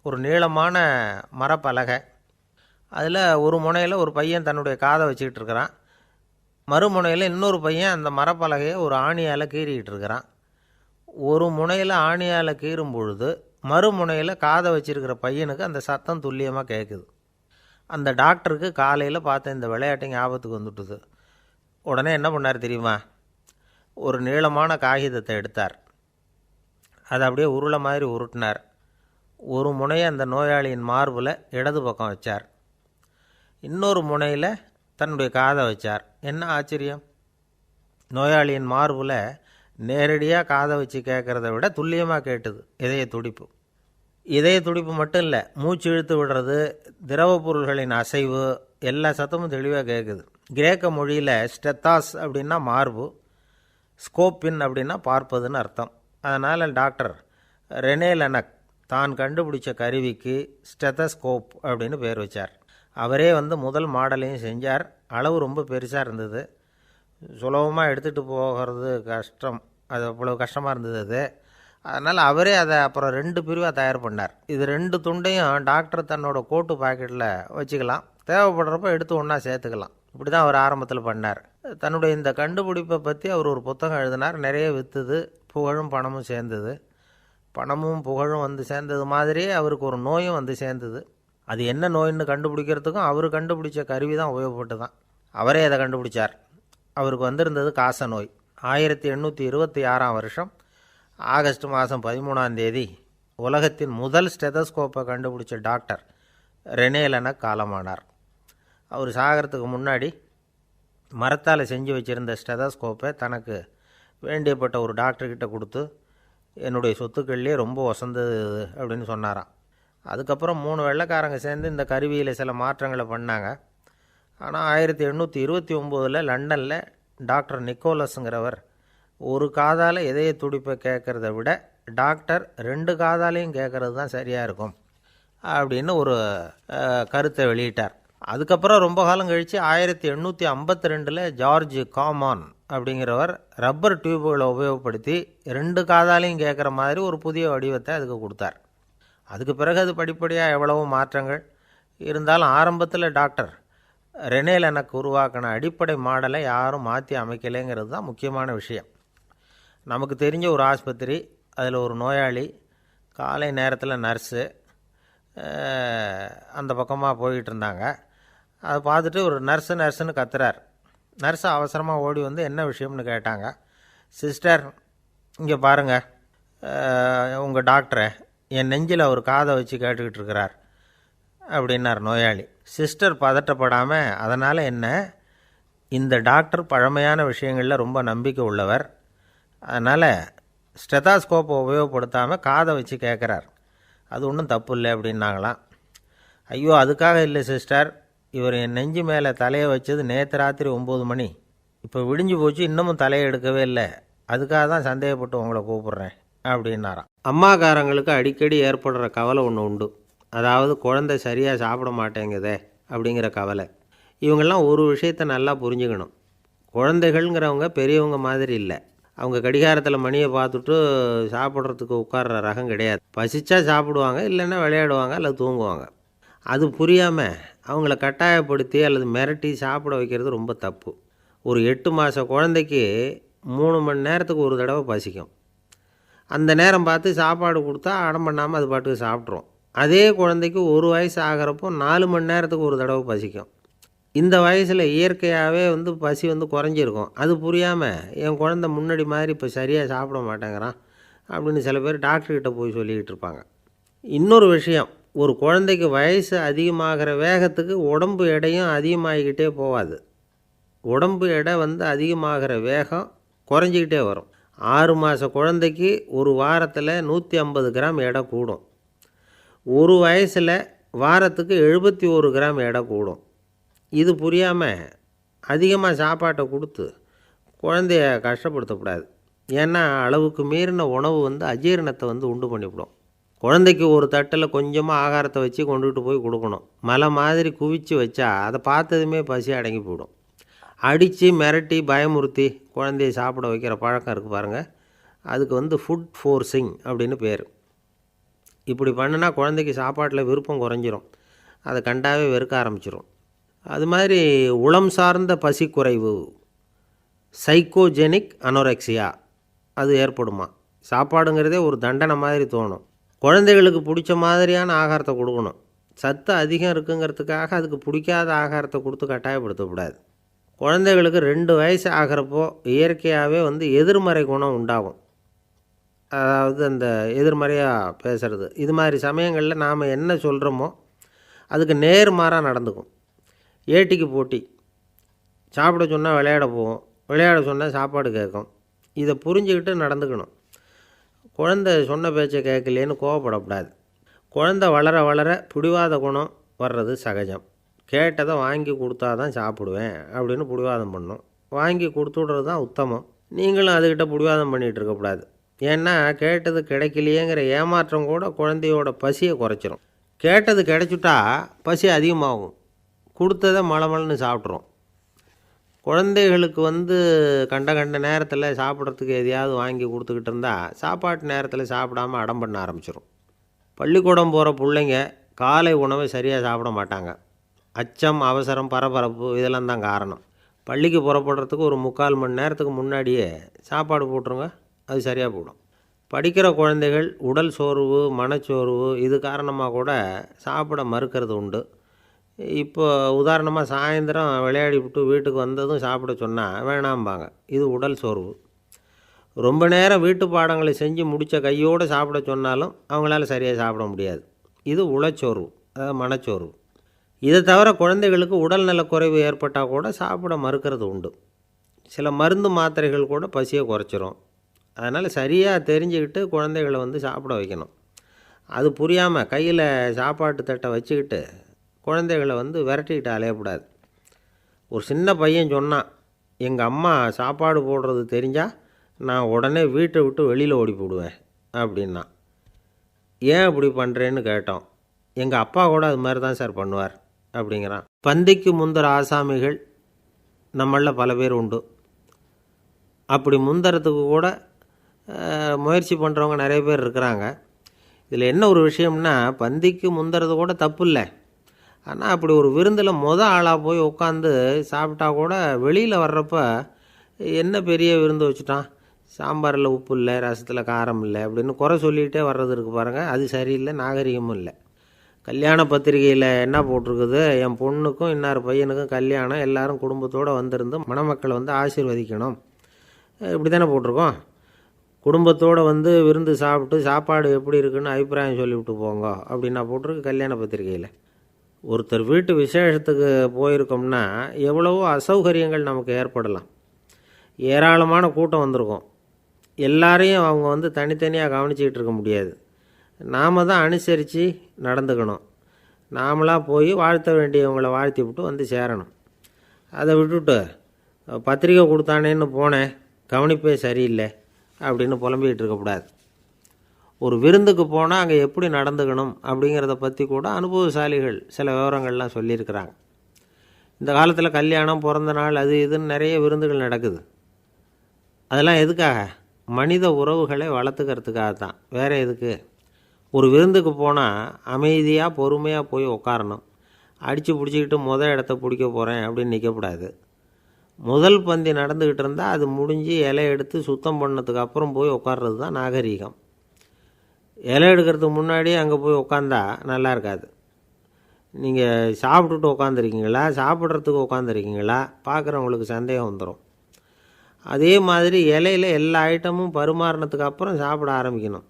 ஒரு நீளமான மரப்பலகை, அதில் ஒரு முனையில் ஒரு பையன் தன்னுடைய காதை வச்சுக்கிட்டு இருக்கிறான், மறுமுனையில் இன்னொரு பையன் அந்த மரப்பலகையை ஒரு ஆணியால் கீறிக்கிட்டு இருக்கிறான். ஒரு முனையில் ஆணியால் கீறும் பொழுது மறுமுனையில் காதை வச்சிருக்கிற பையனுக்கு அந்த சத்தம் துல்லியமாக கேட்குது. அந்த டாக்டருக்கு காலையில் பார்த்த இந்த விளையாட்டு ஞாபகத்துக்கு வந்துட்டுது. உடனே என்ன பண்ணார் தெரியுமா? ஒரு நீளமான காகிதத்தை எடுத்தார், அதை அப்படியே உருளை மாதிரி உருட்டினார். ஒரு முனையை அந்த நோயாளியின் மார்பில் இடது பக்கம் வச்சார், இன்னொரு முனையில் தன்னுடைய காதை வச்சார். என்ன ஆச்சரியம்! நோயாளியின் மார்பில் நேரடியாக காதை வச்சு கேட்குறத விட துல்லியமாக கேட்டுது இதய துடிப்பு. இதய துடிப்பு மட்டும் இல்லை, மூச்சு இழுத்து விடுறது, திரவ பொருள்களின் அசைவு, எல்லா சத்தமும் தெளிவாக கேட்குது. கிரேக்க மொழியில் ஸ்டெத்தாஸ் அப்படின்னா மார்பு, ஸ்கோப்பின் அப்படின்னா பார்ப்பதுன்னு அர்த்தம். அதனால் டாக்டர் ரெனே லெனக் தான் கண்டுபிடிச்ச கருவிக்கு ஸ்டெத்தஸ்கோப் அப்படின்னு பேர் வச்சார். அவரே முதல் மாடலையும் செஞ்சார். அளவு ரொம்ப பெருசாக இருந்தது, சுலபமாக எடுத்துகிட்டு போகிறது கஷ்டம், அது அவ்வளோ கஷ்டமாக இருந்தது அது. அதனால் அவரே அதை அப்புறம் 2 பிரிவாக தயார் பண்ணார். இது 2 துண்டையும் டாக்டர் தன்னோட கோட்டு பாக்கெட்டில் வச்சுக்கலாம், தேவைப்படுறப்ப எடுத்து ஒன்றா சேர்த்துக்கலாம். இப்படி தான் அவர் ஆரம்பத்தில் பண்ணார். தன்னுடைய இந்த கண்டுபிடிப்பை பற்றி அவர் ஒரு புத்தகம் எழுதினார். நிறைய விற்றுது, புகழும் பணமும் சேர்ந்தது. பணமும் புகழும் சேர்ந்தது மாதிரியே அவருக்கு ஒரு நோயும் சேர்ந்தது. அது என்ன நோயின்னு கண்டுபிடிக்கிறதுக்கும் அவர் கண்டுபிடிச்ச கருவி தான் உபயோகப்பட்டு தான். அவரே அதை கண்டுபிடிச்சார். அவருக்கு வந்திருந்தது காச நோய். 1826 வருஷம் ஆகஸ்ட் மாதம் 13 உலகத்தின் முதல் ஸ்டெதஸ்கோப்பை கண்டுபிடிச்ச டாக்டர் ரெனே லெனக் காலமானார். அவர் சாகிறதுக்கு முன்னாடி மரத்தால் செஞ்சு வச்சுருந்த ஸ்டெதாஸ்கோப்பை தனக்கு வேண்டியப்பட்ட ஒரு டாக்டர்கிட்ட கொடுத்து என்னுடைய சொத்துக்கள்லேயே ரொம்ப வசந்தது அப்படின்னு சொன்னாராம். அதுக்கப்புறம் 3 வெள்ளைக்காரங்க சேர்ந்து இந்த கருவியில் சில மாற்றங்களை பண்ணாங்க. ஆனால் 1829 லண்டனில் டாக்டர் நிக்கோலஸுங்கிறவர் ஒரு காதால் இதய துடிப்பை கேட்குறத விட டாக்டர் 2 காதாலையும் கேட்குறது தான் சரியாக இருக்கும் அப்படின்னு ஒரு கருத்தை வெளியிட்டார். அதுக்கப்புறம் ரொம்ப காலம் கழித்து 1852 ஜார்ஜ் காமான் அப்படிங்கிறவர் ரப்பர் டியூப்களை உபயோகப்படுத்தி 2 காதாலையும் கேட்குற மாதிரி ஒரு புதிய வடிவத்தை அதுக்கு கொடுத்தார். அதுக்கு பிறகு அது படிப்படியாக எவ்வளவோ மாற்றங்கள் இருந்தாலும் ஆரம்பத்தில் டாக்டர் ரெனேல் எனக்கு உருவாக்கின அடிப்படை மாடலை யாரும் மாற்றி அமைக்கலைங்கிறது தான் முக்கியமான விஷயம். நமக்கு தெரிஞ்ச ஒரு ஆஸ்பத்திரி, அதில் ஒரு நோயாளி, காலை நேரத்தில் நர்ஸு அந்த பக்கமாக போய்கிட்டு இருந்தாங்க. அதை பார்த்துட்டு ஒரு நர்ஸுன்னு கத்துறார். நர்ஸு அவசரமாக ஓடி வந்து என்ன விஷயம்னு கேட்டாங்க. சிஸ்டர், இங்கே பாருங்கள், உங்கள் டாக்டரை என் நெஞ்சில் அவர் காதை வச்சு கேட்டுக்கிட்டு இருக்கிறார் அப்படின்னார் நோயாளி. சிஸ்டர் பதட்டப்படாமல், அதனால் என்ன, இந்த டாக்டர் பழமையான விஷயங்களில் ரொம்ப நம்பிக்கை உள்ளவர், அதனால் ஸ்டெதாஸ்கோப்பை உபயோகப்படுத்தாமல் காதை வச்சு கேட்குறார், அது ஒன்றும் தப்பு இல்லை அப்படின்னாங்களாம். ஐயோ, அதுக்காக இல்லை சிஸ்டர், இவர் என் நெஞ்சு மேலே தலையை வச்சது நேற்று ராத்திரி 9 மணி, இப்போ விடிஞ்சு போச்சு, இன்னமும் தலையை எடுக்கவே இல்லை, அதுக்காக தான் சந்தேகப்பட்டு உங்களை கூப்பிட்றேன் அப்படின்னாராம். அம்மாக்காரங்களுக்கு அடிக்கடி ஏற்படுற கவலை ஒன்று உண்டு. அதாவது குழந்தை சரியாக சாப்பிட மாட்டேங்குதே அப்படிங்கிற கவலை. இவங்கெல்லாம் ஒரு விஷயத்தை நல்லா புரிஞ்சுக்கணும். குழந்தைகள்ங்கிறவங்க பெரியவங்க மாதிரி இல்லை. அவங்க கடிகாரத்தில் மணியை பார்த்துட்டு சாப்பிட்றதுக்கு உட்கார்ற ரகம் கிடையாது. பசிச்சா சாப்பிடுவாங்க, இல்லைன்னா விளையாடுவாங்க அல்லது தூங்குவாங்க. அது புரியாமல் அவங்கள கட்டாயப்படுத்தி அல்லது மிரட்டி சாப்பிட வைக்கிறது ரொம்ப தப்பு. ஒரு 8 மாத குழந்தைக்கு 3 மணி நேரத்துக்கு ஒரு தடவை பசிக்கும். அந்த நேரம் பார்த்து சாப்பாடு கொடுத்தா அடம் பண்ணாமல் அது பாட்டுக்கு சாப்பிட்றோம். அதே குழந்தைக்கு 1 வயசு ஆகிறப்போ 4 மணி நேரத்துக்கு ஒரு தடவை பசிக்கும். இந்த வயசில் இயற்கையாகவே பசி குறைஞ்சிருக்கும். அது புரியாமல் என் குழந்தை முன்னாடி மாதிரி இப்போ சரியாக சாப்பிட மாட்டேங்கிறான் அப்படின்னு சில பேர் டாக்டர்கிட்ட போய் சொல்லிக்கிட்டு இருப்பாங்க. இன்னொரு விஷயம், ஒரு குழந்தைக்கு வயசு அதிகமாகிற வேகத்துக்கு உடம்பு எடையும் அதிகமாகிக்கிட்டே போகாது. உடம்பு எடை அதிகமாகிற வேகம் குறைஞ்சிக்கிட்டே வரும். 6 மாத குழந்தைக்கு ஒரு வாரத்தில் 150 கிராம் எடை கூடும். ஒரு வயசில் வாரத்துக்கு 71 கிராம் எடை கூடும். இது புரியாமல் அதிகமாக சாப்பாட்டை கொடுத்து குழந்தைய கஷ்டப்படுத்தக்கூடாது. ஏன்னா அளவுக்கு மீறின உணவு அஜீரணத்தை உண்டு பண்ணிவிடும். குழந்தைக்கு ஒரு தட்டில் கொஞ்சமாக ஆகாரத்தை வச்சு கொண்டுகிட்டு போய் கொடுக்கணும். மலை மாதிரி குவிச்சு வச்சா அதை பார்த்ததுமே பசி அடங்கி போயிடும். அடித்து மிரட்டி பயமுறுத்தி குழந்தைய சாப்பிட வைக்கிற பழக்கம் இருக்குது பாருங்கள், அதுக்கு ஃபுட் ஃபோர்ஸிங் அப்படின்னு பேர். இப்படி பண்ணுனா குழந்தைக்கு சாப்பாட்டில் விருப்பம் குறைஞ்சிரும், அதை கண்டாவே வெறுக்க ஆரம்பிச்சிடும். அது மாதிரி உளம் சார்ந்த பசி குறைவு, சைக்கோஜெனிக் அனோரெக்சியா, அது ஏற்படுமா. சாப்பாடுங்கிறதே ஒரு தண்டனை மாதிரி தோணும். குழந்தைகளுக்கு பிடிச்ச மாதிரியான ஆகாரத்தை கொடுக்கணும். சத்து அதிகம் இருக்குங்கிறதுக்காக அதுக்கு பிடிக்காத ஆகாரத்தை கொடுத்து கட்டாயப்படுத்தக்கூடாது. குழந்தைகளுக்கு 2 வயசு ஆகிறப்போ இயற்கையாகவே எதிர்மறை குணம் உண்டாகும். அதாவது அந்த எதிர்மறையாக பேசுகிறது. இது மாதிரி சமயங்களில் நாம் என்ன சொல்கிறோமோ அதுக்கு நேர்மாறாக நடந்துக்கும். ஏட்டிக்கு போட்டி, சாப்பிட சொன்னால் விளையாட போகும், விளையாட சொன்னால் சாப்பாடு கேட்கும். இதை புரிஞ்சுக்கிட்டு நடந்துக்கணும். குழந்தை சொன்ன பேச்சை கேட்கலேன்னு கோவப்படக்கூடாது. குழந்தை வளர வளர பிடிவாத குணம் வர்றது சகஜம். கேட்டதை வாங்கி கொடுத்தா தான் சாப்பிடுவேன் அப்படின்னு பிடிவாதம் பண்ணும். வாங்கி கொடுத்து விட்றது தான் உத்தமம். நீங்களும் அதுக்கிட்ட பிடிவாதம் பண்ணிகிட்டு இருக்கக்கூடாது. ஏன்னா கேட்டது கிடைக்கலையேங்கிற ஏமாற்றம் கூட குழந்தையோட பசியை குறைச்சிரும். கேட்டது கிடைச்சிட்டா பசி அதிகமாகும், கொடுத்ததை மலமலன்னு சாப்பிட்றோம். குழந்தைகளுக்கு கண்ட நேரத்தில் சாப்பிட்றதுக்கு எதையாவது வாங்கி கொடுத்துக்கிட்டு இருந்தால் சாப்பாட்டு நேரத்தில் சாப்பிடாமல் அடம் பண்ண ஆரம்பிச்சிடும். பள்ளிக்கூடம் போகிற பிள்ளைங்க காலை உணவை சரியாக சாப்பிட மாட்டாங்க. அச்சம், அவசரம், பரபரப்பு இதெல்லாம் தான் காரணம். பள்ளிக்கு புறப்படுறதுக்கு ஒரு 3/4 மணி நேரத்துக்கு முன்னாடியே சாப்பாடு போட்டுருங்க, அது சரியாக போடும். படிக்கிற குழந்தைகள் உடல் சோர்வு, மனச்சோர்வு இது காரணமாக கூட சாப்பிட மறுக்கிறது உண்டு. இப்போ உதாரணமாக சாயந்தரம் விளையாடி விட்டு வீட்டுக்கு வந்ததும் சாப்பிட சொன்னால் வேணாம்பாங்க. இது உடல் சோர்வு. ரொம்ப நேரம் வீட்டு பாடங்களை செஞ்சு முடித்த கையோடு சாப்பிட சொன்னாலும் அவங்களால சரியாக சாப்பிட முடியாது. இது உளச்சோர்வு, அதாவது மனச்சோர்வு. இதை தவிர குழந்தைகளுக்கு உடல்நலக்குறைவு ஏற்பட்டால் கூட சாப்பிட மறுக்கிறது உண்டு. சில மருந்து மாத்திரைகள் கூட பசியை குறைச்சிரும். அதனால் சரியாக தெரிஞ்சுக்கிட்டு குழந்தைகளை சாப்பிட வைக்கணும். அது புரியாமல் கையில் சாப்பாட்டு தட்டை வச்சுக்கிட்டு குழந்தைகளை விரட்டிக்கிட்டு அலையக்கூடாது. ஒரு சின்ன பையன் சொன்னான், எங்கள் அம்மா சாப்பாடு போடுறது தெரிஞ்சால் நான் உடனே வீட்டை விட்டு வெளியில் ஓடி போடுவேன் அப்படின்னா. ஏன் அப்படி பண்ணுறேன்னு கேட்டோம். எங்கள் அப்பா கூட அது மாதிரி தான் சார் பண்ணுவார் அப்படிங்கிறான். பந்திக்கு முந்துற ஆசாமிகள் நம்மளில் பல பேர் உண்டு. அப்படி முந்துறதுக்கு கூட முயற்சி பண்ணுறவங்க நிறைய பேர் இருக்கிறாங்க. இதில் என்ன ஒரு விஷயம்னா, பந்திக்கு முந்துறது கூட தப்பு இல்லை. ஆனால் அப்படி ஒரு விருந்தில் ஆளாக போய் உட்காந்து சாப்பிட்டா கூட வெளியில் வர்றப்ப என்ன பெரிய விருந்து வச்சுட்டான், சாம்பாரில் உப்பு இல்லை, ரசத்தில் காரம் இல்லை அப்படின்னு குறை சொல்லிகிட்டே வர்றது இருக்குது பாருங்கள். அது சரியில்லை, நாகரிகமும் இல்லை. கல்யாண பத்திரிகையில் என்ன போட்டிருக்குது, என் பொண்ணுக்கும் இன்னார் பையனுக்கும் கல்யாணம், எல்லாரும் குடும்பத்தோடு வந்திருந்து மணமக்களை ஆசீர்வதிக்கணும், இப்படி தானே போட்டிருக்கோம். குடும்பத்தோடு விருந்து சாப்பிட்டு சாப்பாடு எப்படி இருக்குன்னு அபிப்பிராயம் சொல்லிவிட்டு போங்க அப்படின்னா போட்டிருக்கு கல்யாண பத்திரிகையில். ஒருத்தர் வீட்டு விசேஷத்துக்கு போயிருக்கோம்னா எவ்வளவோ அசௌகரியங்கள் நமக்கு ஏற்படலாம். ஏராளமான கூட்டம் வந்திருக்கும். எல்லாரையும் அவங்க தனித்தனியாக கவனிச்சிக்கிட்டு இருக்க முடியாது. நாம் தான் அனுசரித்து நடந்துக்கணும். நாமளாக போய் வாழ்த்த வேண்டியவங்களை வாழ்த்தி விட்டு சேரணும். அதை விட்டுட்டு பத்திரிக்கை கொடுத்தானேன்னு போனேன், கவனிப்பே சரியில்லை அப்படின்னு புலம்பிக்கிட்டு இருக்கக்கூடாது. ஒரு விருந்துக்கு போனால் அங்கே எப்படி நடந்துக்கணும் அப்படிங்கிறத பற்றி கூட அனுபவசாலிகள் சில விவரங்கள்லாம் சொல்லியிருக்கிறாங்க. இந்த காலத்தில் கல்யாணம், பிறந்த நாள், அது இதுன்னு நிறைய விருந்துகள் நடக்குது. அதெல்லாம் எதுக்காக? மனித உறவுகளை வளர்த்துக்கிறதுக்காக தான், வேறு எதுக்கு? ஒரு விருந்துக்கு போனால் அமைதியாக பொறுமையாக போய் உட்காரணும். அடித்து பிடிச்சிக்கிட்டு இடத்த பிடிக்க போகிறேன் அப்படின்னு நிற்கக்கூடாது. முதல் பந்தி நடந்துக்கிட்டு இருந்தால் அது முடிஞ்சு இலை எடுத்து சுத்தம் பண்ணதுக்கு அப்புறம் போய் உட்கார்றது தான் நாகரீகம். இலை எடுக்கிறதுக்கு முன்னாடியே அங்கே போய் உட்காந்தா நல்லா இருக்காது. நீங்கள் சாப்பிட்டுட்டு உட்காந்துருக்கீங்களா, சாப்பிட்றதுக்கு உட்காந்துருக்கீங்களா, பார்க்குறவங்களுக்கு சந்தேகம் வந்துடும். அதே மாதிரி இலையில் எல்லா ஐட்டமும் பரிமாறினதுக்கு அப்புறம் சாப்பிட ஆரம்பிக்கணும்.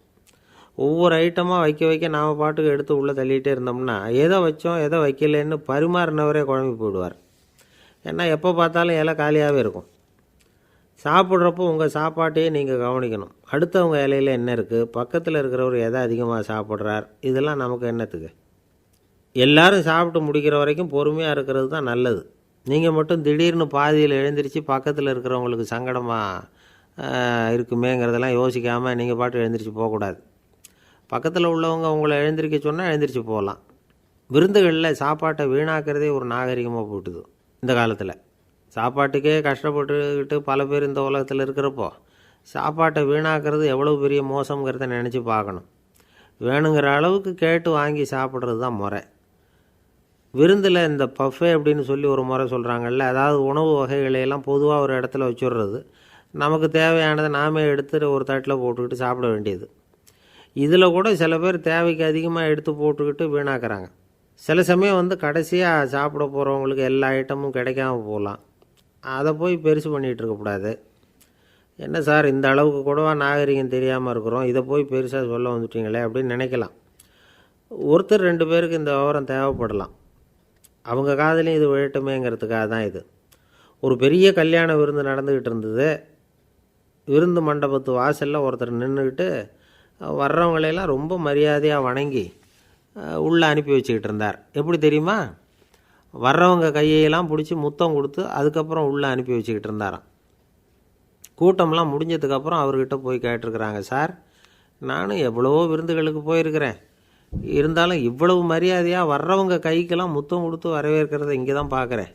ஒவ்வொரு ஐட்டமாக வைக்க வைக்க நாம் பாட்டுக்கு எடுத்து உள்ளே தள்ளிகிட்டே இருந்தோம்னா எதை வச்சோம் எதை வைக்கலன்னு பரிமாறினவரே குழம்பி போயிடுவார். ஏன்னா எப்போ பார்த்தாலும் இலை காலியாகவே இருக்கும். சாப்பிட்றப்போ உங்கள் சாப்பாட்டையே நீங்கள் கவனிக்கணும். அடுத்தவங்க இலையில் என்ன இருக்குது, பக்கத்தில் இருக்கிறவர் எதை அதிகமாக சாப்பிட்றார், இதெல்லாம் நமக்கு என்னத்துக்கு? எல்லோரும் சாப்பிட்டு முடிக்கிற வரைக்கும் பொறுமையாக இருக்கிறது தான் நல்லது. நீங்கள் மட்டும் திடீர்னு பாதியில் எழுந்திரிச்சு பக்கத்தில் இருக்கிறவங்களுக்கு சங்கடமாக இருக்குமேங்கிறதெல்லாம் யோசிக்காமல் நீங்கள் பாட்டு எழுந்திரிச்சு போகக்கூடாது. பக்கத்தில் உள்ளவங்க உங்களை எழுந்திரிக்க சொன்னால் எழுந்திரிச்சு போகலாம். விருந்துகளில் சாப்பாட்டை வீணாக்கிறதே ஒரு நாகரிகமாக போட்டுது. இந்த காலத்தில் சாப்பாட்டுக்கே கஷ்டப்பட்டுக்கிட்டு பல பேர் இந்த உலகத்தில் இருக்கிறப்போ சாப்பாட்டை வீணாக்கிறது எவ்வளோ பெரிய மோசங்கிறத நினச்சி பார்க்கணும். வேணுங்கிற அளவுக்கு கேட்டு வாங்கி சாப்பிட்றது தான் முறை. விருந்தில் இந்த பஃபே அப்படின்னு சொல்லி ஒரு முறை சொல்கிறாங்கல்ல, அதாவது உணவு வகைகளையெல்லாம் பொதுவாக ஒரு இடத்துல வச்சுடுறது, நமக்கு தேவையானதை நாமே எடுத்து ஒரு தட்டில் போட்டுக்கிட்டு சாப்பிட வேண்டியது. இதில் கூட சில பேர் தேவைக்கு அதிகமாக எடுத்து போட்டுக்கிட்டு வீணாக்குறாங்க. சில சமயம் கடைசியாக சாப்பிட போகிறவங்களுக்கு எல்லா ஐட்டமும் கிடைக்காம போகலாம். அதை போய் பெருசு பண்ணிகிட்டு இருக்கக்கூடாது. என்ன சார், இந்த அளவுக்கு கூடவா நாகரிகம் தெரியாமல் இருக்கிறோம், இதை போய் பெருசாக சொல்ல வந்துட்டீங்களே அப்படின்னு நினைக்கலாம். ஒருத்தர் 2 பேருக்கு இந்த விவரம் தேவைப்படலாம். அவங்க காதலையும் இது விழட்டுமேங்கிறதுக்காக தான் இது. ஒரு பெரிய கல்யாண விருந்து நடந்துக்கிட்டு இருந்தது. விருந்து மண்டபத்து வாசலில் ஒருத்தர் நின்றுக்கிட்டு வர்றவங்களையெல்லாம் ரொம்ப மரியாதையாக வணங்கி உள்ளே அனுப்பி வச்சுக்கிட்டு இருந்தார். எப்படி தெரியுமா? வர்றவங்க கையெல்லாம் பிடிச்சி முத்தம் கொடுத்து அதுக்கப்புறம் உள்ளே அனுப்பி வச்சுக்கிட்டு இருந்தாராம். கூட்டம்லாம் முடிஞ்சதுக்கப்புறம் அவர்கிட்ட போய் கேட்டிருக்கிறாங்க, சார் நானும் எவ்வளவோ விருந்துகளுக்கு போயிருக்கிறேன், இருந்தாலும் இவ்வளவு மரியாதையாக வர்றவங்க கைக்கெல்லாம் முத்தம் கொடுத்து வரவேற்கிறத இங்கே தான் பார்க்குறேன்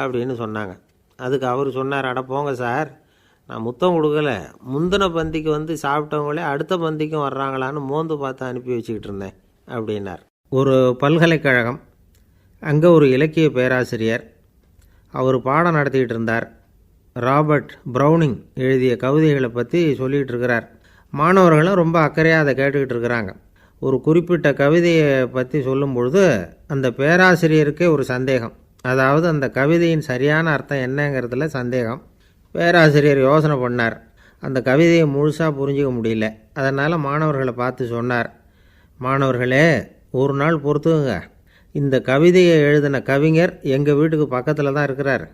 அப்படின்னு சொன்னாங்க. அதுக்கு அவர் சொன்னார், அட போங்க சார், நான் முத்தம் கொடுக்கல, முந்தின பந்திக்கு சாப்பிட்டவங்களே அடுத்த பந்திக்கும் வர்றாங்களான்னு மோந்து பார்த்து அனுப்பி வச்சுக்கிட்டு இருந்தேன் அப்படின்னார். ஒரு பல்கலைக்கழகம், அங்கே ஒரு இலக்கிய பேராசிரியர், அவர் பாடம் நடத்திக்கிட்டு இருந்தார். ராபர்ட் ப்ரௌனிங் எழுதிய கவிதைகளை பற்றி சொல்லிகிட்டு இருக்கிறார். மாணவர்களும் ரொம்ப அக்கறையாக அதை கேட்டுக்கிட்டு இருக்கிறாங்க. ஒரு குறிப்பிட்ட கவிதையை பற்றி சொல்லும் பொழுது அந்த பேராசிரியருக்கே ஒரு சந்தேகம். அதாவது அந்த கவிதையின் சரியான அர்த்தம் என்னங்கிறதுல சந்தேகம். பேராசிரியர் யோசனை பண்ணார். அந்த கவிதையை முழுசாக புரிஞ்சிக்க முடியல. அதனால் மாணவர்களை பார்த்து சொன்னார், மாணவர்களே, ஒரு நாள் பொறுத்துங்க, இந்த கவிதையை எழுதின கவிஞர் எங்கள் வீட்டுக்கு பக்கத்தில் தான் இருக்கிறார்.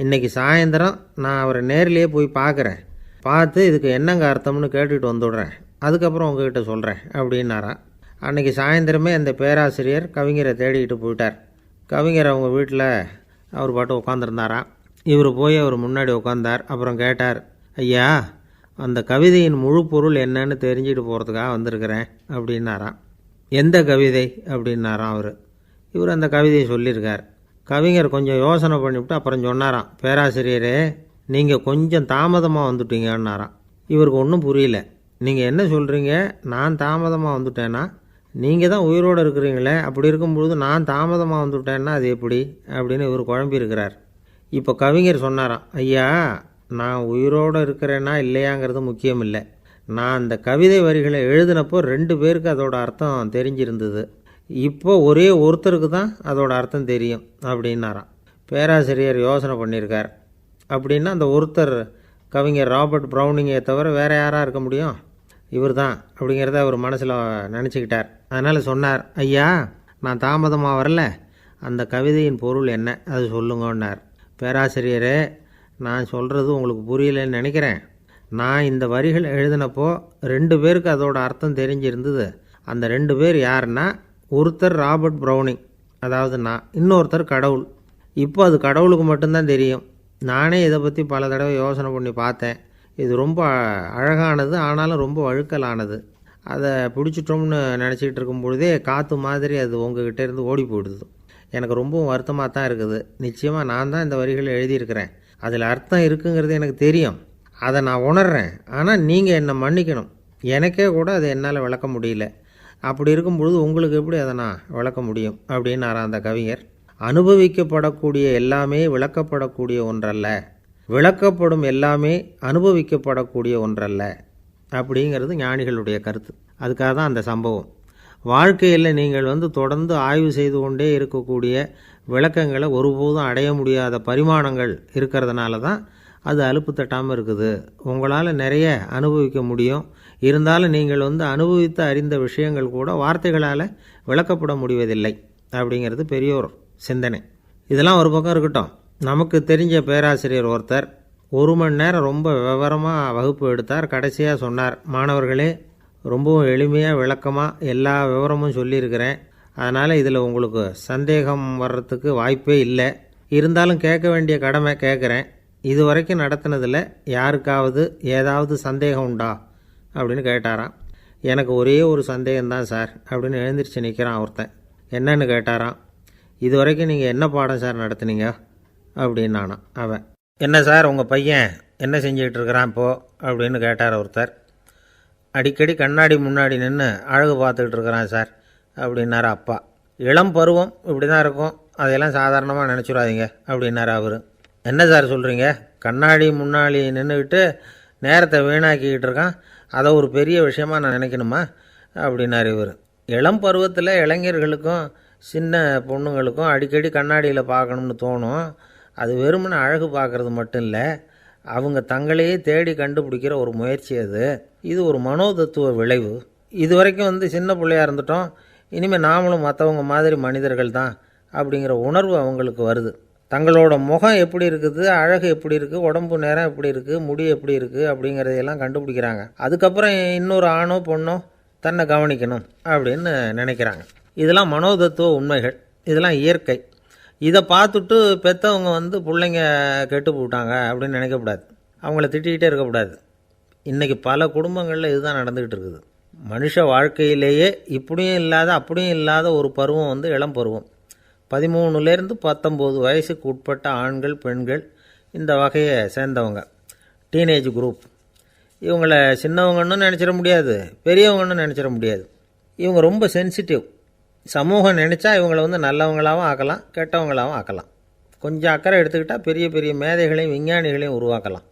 இன்றைக்கி சாயந்தரம் நான் அவரை நேர்லேயே போய் பார்க்குறேன். பார்த்து இதுக்கு என்னங்க அர்த்தம்னு கேட்டுட்டு வந்துவிடுறேன். அதுக்கப்புறம் உங்ககிட்ட சொல்கிறேன் அப்படின்னாராம். அன்றைக்கி சாயந்தரமே அந்த பேராசிரியர் கவிஞரை தேடிக்கிட்டு போயிட்டார். கவிஞர் அவங்க வீட்டில் அவர் பாட்டு உட்காந்துருந்தாராம். இவர் போய் அவர் முன்னாடி உட்காந்தார். அப்புறம் கேட்டார், ஐயா, அந்த கவிதையின் முழு பொருள் என்னன்னு தெரிஞ்சுட்டு போகிறதுக்காக வந்திருக்கிறேன் அப்படின்னாராம். எந்த கவிதை அப்படின்னாராம் அவர். இவர் அந்த கவிதையை சொல்லியிருக்கார். கவிஞர் கொஞ்சம் யோசனை பண்ணிவிட்டு அப்புறம் சொன்னாராம், பேராசிரியரே, நீங்கள் கொஞ்சம் தாமதமாக வந்துட்டீங்கன்னாராம். இவருக்கு ஒன்றும் புரியல. நீங்கள் என்ன சொல்கிறீங்க? நான் தாமதமாக வந்துட்டேன்னா? நீங்கள் தான் உயிரோடு இருக்கிறீங்களே, அப்படி இருக்கும்பொழுது நான் தாமதமாக வந்துவிட்டேன்னா அது எப்படி அப்படின்னு இவர் குழம்பியிருக்கிறார். இப்போ கவிஞர் சொன்னாராம், ஐயா, நான் உயிரோடு இருக்கிறேன்னா இல்லையாங்கிறது முக்கியம் இல்லை. நான் அந்த கவிதை வரிகளை எழுதினப்போ 2 பேருக்கு அதோட அர்த்தம் தெரிஞ்சிருந்தது. இப்போ ஒரே ஒருத்தருக்கு தான் அதோட அர்த்தம் தெரியும் அப்படின்னாராம். பேராசிரியர் யோசனை பண்ணியிருக்கார். அப்படின்னா அந்த ஒருத்தர் கவிஞர் ராபர்ட் ப்ரௌனிங்கை தவிர வேறு யாராக இருக்க முடியும்? இவர் தான் அப்படிங்கிறத அவர் மனசில் நினச்சிக்கிட்டார். அதனால் சொன்னார், ஐயா, நான் தாமதமாக வரல, அந்த கவிதையின் பொருள் என்ன அது சொல்லுங்கன்னார். பேராசிரியரே, நான் சொல்கிறது உங்களுக்கு புரியலன்னு நினைக்கிறேன். நான் இந்த வரிகள் எழுதினப்போ 2 பேருக்கு அதோட அர்த்தம் தெரிஞ்சிருந்தது. அந்த 2 பேர் யாருன்னா, ஒருத்தர் ராபர்ட் ப்ரௌனிங், அதாவது நான், இன்னொருத்தர் கடவுள். இப்போ அது கடவுளுக்கு மட்டும்தான் தெரியும். நானே இதை பற்றி பல தடவை யோசனை பண்ணி பார்த்தேன். இது ரொம்ப அழகானது, ஆனாலும் ரொம்ப வழுக்கலானது. அதை பிடிச்சிட்டோம்னு நினச்சிக்கிட்டு இருக்கும் பொழுதே காற்று மாதிரி அது உங்ககிட்ட இருந்து ஓடி போயிடுது. எனக்கு ரொம்பவும் வருத்தமாக தான் இருக்குது. நிச்சயமாக நான் தான் இந்த வரிகளை எழுதியிருக்கிறேன். அதில் அர்த்தம் இருக்குங்கிறது எனக்கு தெரியும். அதை நான் உணர்கிறேன். ஆனால் நீங்கள் என்னை மன்னிக்கணும். எனக்கே கூட அதை என்னால் விளக்க முடியல. அப்படி இருக்கும் பொழுது உங்களுக்கு எப்படி அதை நான் விளக்க முடியும் அப்படின்னாரா அந்த கவிஞர். அனுபவிக்கப்படக்கூடிய எல்லாமே விளக்கப்படக்கூடிய ஒன்றல்ல, விளக்கப்படும் எல்லாமே அனுபவிக்கப்படக்கூடிய ஒன்றல்ல அப்படிங்கிறது ஞானிகளுடைய கருத்து. அதுக்காக தான் அந்த சம்பவம். வாழ்க்கையில் நீங்கள் தொடர்ந்து ஆய்வு செய்து கொண்டே இருக்கக்கூடிய விளக்கங்களை ஒருபோதும் அடைய முடியாத பரிமாணங்கள் இருக்கிறதுனால தான் அது அலுப்பு தட்டாமல் இருக்குது. உங்களால் நிறைய அனுபவிக்க முடியும். இருந்தாலும் நீங்கள் அனுபவித்து அறிந்த விஷயங்கள் கூட வார்த்தைகளால் விளக்கப்பட முடிவதில்லை அப்படிங்கிறது பெரியோர் சிந்தனை. இதெல்லாம் ஒரு பக்கம் இருக்கட்டும். நமக்கு தெரிஞ்ச பேராசிரியர் ஒருத்தர் 1 மணி நேரம் ரொம்ப விவரமாக வகுப்பு எடுத்தார். கடைசியாக சொன்னார், மாணவர்களே, ரொம்பவும் எளிமையாக விளக்கமாக எல்லா விவரமும் சொல்லியிருக்கிறேன். அதனால் இதில் உங்களுக்கு சந்தேகம் வர்றதுக்கு வாய்ப்பே இல்லை. இருந்தாலும் கேட்க வேண்டிய கடமை கேட்குறேன். இது வரைக்கும் நடத்தினதில் யாருக்காவது ஏதாவது சந்தேகம் உண்டா அப்படின்னு கேட்டாராம். எனக்கு ஒரே ஒரு சந்தேகம்தான் சார் அப்படின்னு எழுந்திரிச்சு நிற்கிறான் ஒருத்தன். என்னன்னு கேட்டாராம். இது வரைக்கும் நீங்கள் என்ன பாடம் சார் நடத்துனீங்க அப்படின்னானான் அவன். என்ன சார் உங்கள் பையன் என்ன செஞ்சுக்கிட்டு இருக்கிறான் இப்போது அப்படின்னு கேட்டார் ஒருத்தர். அடிக்கடி கண்ணாடி முன்னாடி நின்று அழகு பார்த்துக்கிட்டு இருக்கிறான் சார் அப்படின்னாரு அப்பா. இளம் பருவம் இப்படி தான் இருக்கும், அதையெல்லாம் சாதாரணமாக நினச்சிடாதீங்க அப்படின்னாரு அவர். என்ன சார் சொல்கிறீங்க? கண்ணாடி முன்னாடி நின்றுக்கிட்டு நேரத்தை வீணாக்கிக்கிட்டு இருக்கான், அதை ஒரு பெரிய விஷயமாக நான் நினைக்கணுமா அப்படின்னாரு இவர். இளம் பருவத்தில் இளைஞர்களுக்கும் சின்ன பொண்ணுங்களுக்கும் அடிக்கடி கண்ணாடியில் பார்க்கணும்னு தோணும். அது வெறுமனே அழகு பார்க்குறது மட்டும் இல்லை, அவங்க தங்களையே தேடி கண்டுபிடிக்கிற ஒரு முயற்சி அது. இது ஒரு மனோதத்துவ விளைவு. இது வரைக்கும் சின்ன பிள்ளையாக இருந்துட்டோம், இனிமேல் நாமளும் மற்றவங்க மாதிரி மனிதர்கள் தான் அப்படிங்கிற உணர்வு அவங்களுக்கு வருது. தங்களோட முகம் எப்படி இருக்குது, அழகு எப்படி இருக்குது, உடம்பு நேரம் எப்படி இருக்குது, முடி எப்படி இருக்குது அப்படிங்கிறதையெல்லாம் கண்டுபிடிக்கிறாங்க. அதுக்கப்புறம் இன்னொரு ஆணோ பொண்ணோ தன்னை கவனிக்கணும் அப்படின்னு நினைக்கிறாங்க. இதெல்லாம் மனோதத்துவ உண்மைகள், இதெல்லாம் இயற்கை. இதை பார்த்துட்டு பெற்றவங்க பிள்ளைங்க கெட்டு போட்டாங்க அப்படின்னு நினைக்கக்கூடாது, அவங்கள திட்டிக்கிட்டே இருக்கக்கூடாது. இன்றைக்கி பல குடும்பங்களில் இதுதான் நடந்துக்கிட்டு இருக்குது. மனுஷ வாழ்க்கையிலேயே இப்படியும் இல்லாத அப்படியும் இல்லாத ஒரு பருவம் இளம் பருவம். 13லேருந்து 19 வயசுக்கு உட்பட்ட ஆண்கள் பெண்கள் இந்த வகையை சேர்ந்தவங்க, டீனேஜ் குரூப். இவங்கள சின்னவங்கன்னு நினச்சிட முடியாது, பெரியவங்கன்னு நினச்சிட முடியாது. இவங்க ரொம்ப சென்சிட்டிவ். சமூகம் நினச்சா இவங்களை நல்லவங்களாகவும் ஆக்கலாம், கெட்டவங்களாகவும் ஆக்கலாம். கொஞ்சம் அக்கறை எடுத்துக்கிட்டால் பெரிய பெரிய மேதைகளையும் விஞ்ஞானிகளையும் உருவாக்கலாம்.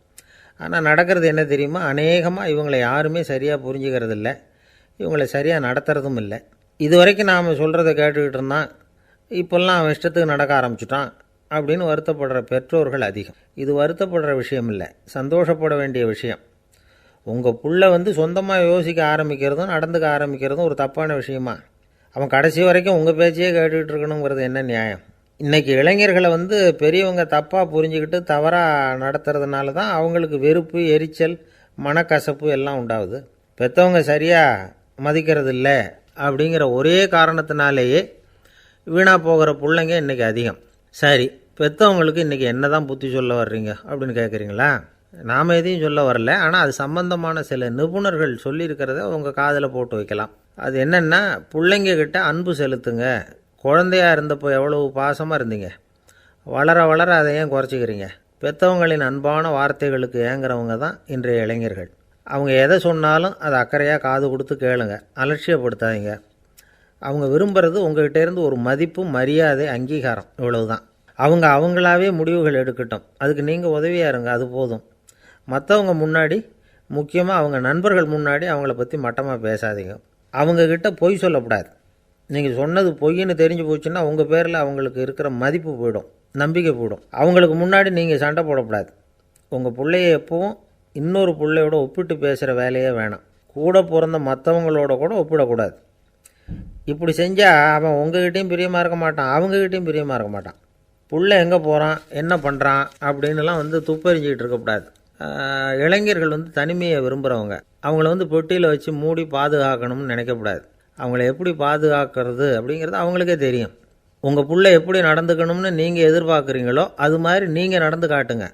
ஆனால் நடக்கிறது என்ன தெரியுமா? அநேகமாக இவங்களை யாருமே சரியாக புரிஞ்சுக்கிறது இல்லை, இவங்களை சரியாக நடத்துறதும் இல்லை. இது வரைக்கும் நாம் சொல்கிறத கேட்டுக்கிட்டு இருந்தான், இப்போல்லாம் அவன் இஷ்டத்துக்கு நடக்க ஆரம்பிச்சுட்டான் அப்படின்னு வருத்தப்படுற பெற்றோர்கள் அதிகம். இது வருத்தப்படுற விஷயம் இல்லை, சந்தோஷப்பட வேண்டிய விஷயம். உங்கள் புள்ள சொந்தமாக யோசிக்க ஆரம்பிக்கிறதும் நடந்துக்க ஆரம்பிக்கிறதும் ஒரு தப்பான விஷயமா? அவன் கடைசி வரைக்கும் உங்கள் பேச்சையே கேட்டுக்கிட்டு இருக்கணுங்கிறது என்ன நியாயம்? இன்றைக்கி இளைஞர்களை பெரியவங்க தப்பாக புரிஞ்சுக்கிட்டு தவறாக நடத்துறதுனால தான் அவங்களுக்கு வெறுப்பு, எரிச்சல், மனக்கசப்பு எல்லாம் உண்டாகுது. பெற்றவங்க சரியாக மதிக்கிறது இல்லை அப்படிங்கிற ஒரே காரணத்தினாலேயே வீணாக போகிற பிள்ளைங்க இன்றைக்கி அதிகம். சரி, பெற்றவங்களுக்கு இன்றைக்கி என்ன தான் புத்தி சொல்ல வர்றீங்க அப்படின்னு கேட்குறீங்களா? நாம் எதையும் சொல்ல வரல. ஆனால் அது சம்பந்தமான சில நிபுணர்கள் சொல்லியிருக்கிறத உங்கள் காதில் போட்டு வைக்கலாம். அது என்னென்னா, பிள்ளைங்கக்கிட்ட அன்பு செலுத்துங்க. குழந்தையாக இருந்தப்போ எவ்வளவு பாசமாக இருந்தீங்க, வளர வளர அதை ஏன் குறைச்சிக்கிறீங்க? பெற்றவங்களின் அன்பான வார்த்தைகளுக்கு ஏங்குறவங்க தான் இன்றைய இளைஞர்கள். அவங்க எதை சொன்னாலும் அதை அக்கறையாக காது கொடுத்து கேளுங்க, அலட்சியப்படுத்தாதீங்க. அவங்க விரும்புகிறது உங்கள்கிட்டேருந்து ஒரு மதிப்பு, மரியாதை, அங்கீகாரம், இவ்வளவு தான். அவங்க அவங்களாவே முடிவுகள் எடுக்கட்டும், அதுக்கு நீங்கள் உதவியாக இருங்க, அது போதும். மற்றவங்க முன்னாடி, முக்கியமாக அவங்க நண்பர்கள் முன்னாடி அவங்கள பற்றி மட்டமாக பேசாதீங்க. அவங்கக்கிட்ட பொய் சொல்லக்கூடாது. நீங்கள் சொன்னது பொய்ன்னு தெரிஞ்சு போச்சுன்னா உங்கள் பேரில் அவங்களுக்கு இருக்கிற மதிப்பு போயிடும், நம்பிக்கை போயிடும். அவங்களுக்கு முன்னாடி நீங்கள் சண்டை போடக்கூடாது. உங்கள் பிள்ளைய எப்பவும் இன்னொரு பிள்ளையோட ஒப்பிட்டு பேசுகிற வேலையே வேணாம். கூட பிறந்த மற்றவங்களோட கூட ஒப்பிடக்கூடாது. இப்படி செஞ்சால் அவன் உங்ககிட்டையும் பிரியமாக இருக்க மாட்டான், அவங்ககிட்டையும் பிரியமாக இருக்க மாட்டான். புள்ள எங்கே போகிறான், என்ன பண்ணுறான் அப்படின்னுலாம் துப்பறிஞ்சிக்கிட்டு இருக்கக்கூடாது. இளைஞர்கள் தனிமையை விரும்புகிறவங்க. அவங்கள பெட்டியில் வச்சு மூடி பாதுகாக்கணும்னு நினைக்கக்கூடாது. அவங்கள எப்படி பாதுகாக்கிறது அப்படிங்கிறது அவங்களுக்கே தெரியும். உங்கள் புள்ள எப்படி நடந்துக்கணும்னு நீங்கள் எதிர்பார்க்குறீங்களோ அது மாதிரி நீங்கள் நடந்து காட்டுங்க,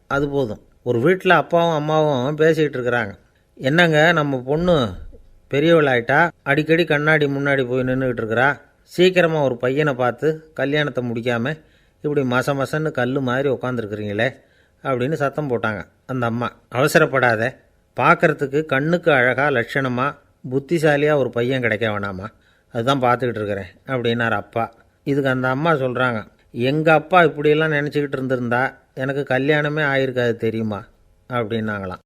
அது போதும். ஒரு வீட்டில் அப்பாவும் அம்மாவும் பேசிக்கிட்டு இருக்கிறாங்க. என்னங்க, நம்ம பொண்ணு பெரியவளாயிட்டா, அடிக்கடி கண்ணாடி முன்னாடி போய் நின்றுக்கிட்டு இருக்கிறா, சீக்கிரமாக ஒரு பையனை பார்த்து கல்யாணத்தை முடிக்காமல் இப்படி மசன்னு கல் மாதிரி உட்காந்துருக்குறீங்களே அப்படின்னு சத்தம் போட்டாங்க அந்த அம்மா. அவசரப்படாத, பார்க்குறதுக்கு கண்ணுக்கு அழகாக, லட்சணமாக, புத்திசாலியாக ஒரு பையன் கிடைக்க வேணாமா? அதுதான் பார்த்துக்கிட்டு இருக்கிறேன் அப்படின்னார் அப்பா. இதுக்கு அந்த அம்மா சொல்கிறாங்க, எங்கள் அப்பா இப்படியெல்லாம் நினச்சிக்கிட்டு இருந்திருந்தா எனக்கு கல்யாணமே ஆயிருக்காது தெரியுமா அப்படின்னாங்களாம்.